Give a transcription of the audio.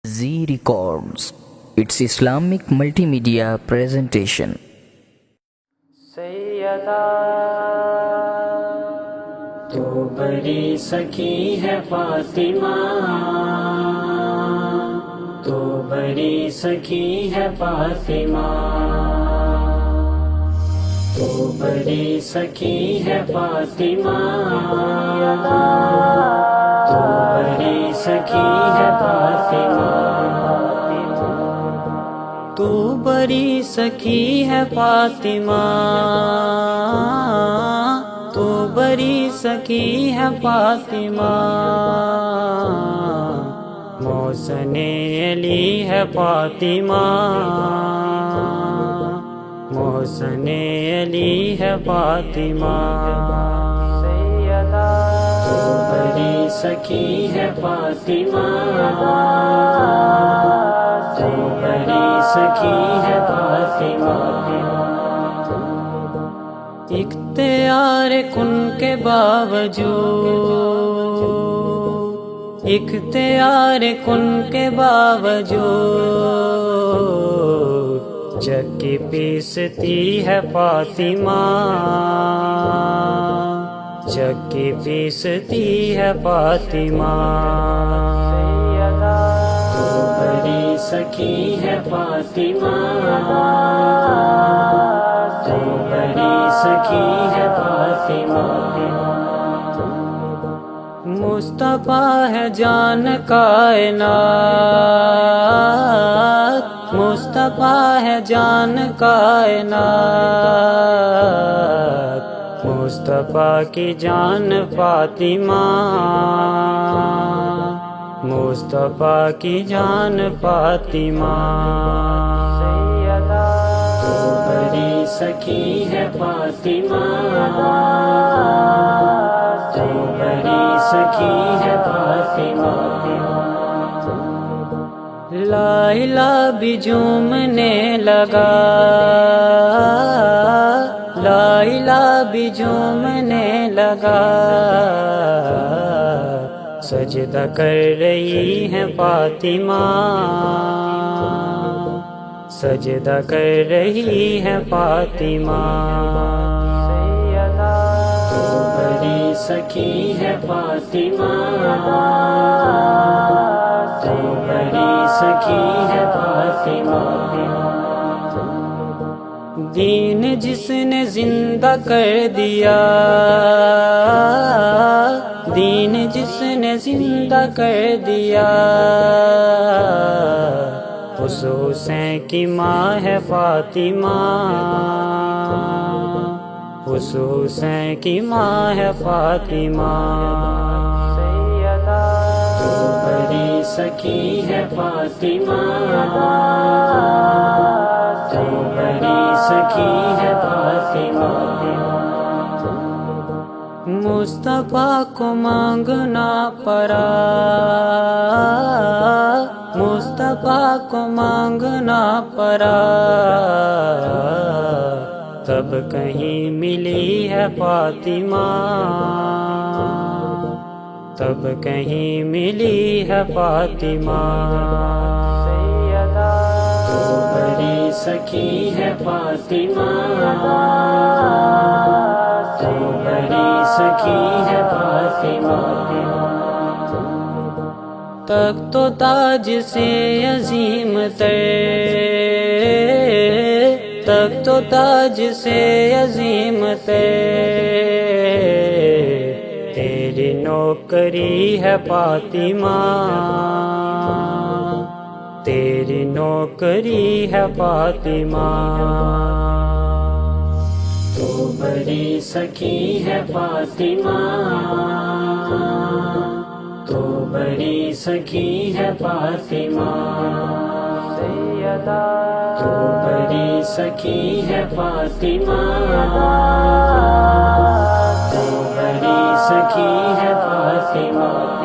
Z Records, its Islamic multimedia presentation. سیدہ تو بڑی سخی ہے فاطمہ، تو بڑی سخی ہے فاطمہ، تو بڑی سخی ہے فاطمہ، تو بڑی سخی ہے فاطمہ، تو بڑی سخی ہے فاطمہ، تو بڑی سخی ہے فاطمہ، محسن علی ہے فاطمہ، محسن علی ہے فاطمہ، تو بڑی سخی ہے فاطمہ، تو بڑی سخی ہے فاطمہ، اختیار کن کے باوجود، اختیار کن کے باوجود چکی پیستی ہے فاطمہ، چکی پیستی ہے فاطمہ، تو بڑی سخی ہے فاطمہ، تو بڑی سخی ہے فاطمہ، مصطفیٰ ہے جان کائنات، مصطفیٰ ہے جان کائنات، مصطفیٰ کی جان فاطمہ، مصطفیٰ کی جان فاطمہ، تو بڑی سخی ہے فاطمہ، تو بڑی سخی ہے فاطمہ، لا الہ بھی جھومنے لگا، لا الہ بھی جھومنے لگا، سجدہ کر رہی ہیں فاطمہ، سجدہ کر رہی ہیں فاطمہ، تو بڑی سخی ہے فاطمہ، تو بڑی سخی ہے فاطمہ، دین جس نے زندہ کر دیا، دین جس نے زندہ کر دیا، اس حسین کی ماں ہے فاطمہ، اس حسین کی ماں ہے فاطمہ، تو بڑی سخی ہے فاطمہ، تو بڑی سخی ہے فاطمہ، مصطفیٰ کو مانگنا پڑا، مصطفیٰ کو مانگنا پڑا، تب کہیں ملی ہے فاطمہ، تب کہیں ملی ہے فاطمہ، تو بڑی سخی ہے فاطمہ، تو بڑی سخی ہے فاطمہ، تخت و تاج سے عظیم تر، تخت و تاج سے عظیم تر، تیری نوکری ہے فاطمہ، تیری نوکری ہے فاطمہ، تو بڑی سخی ہے فاطمہ، تو بڑی سخی ہے فاطمہ، تو بڑی سخی ہے فاطمہ، تو بڑی سخی ہے فاطمہ۔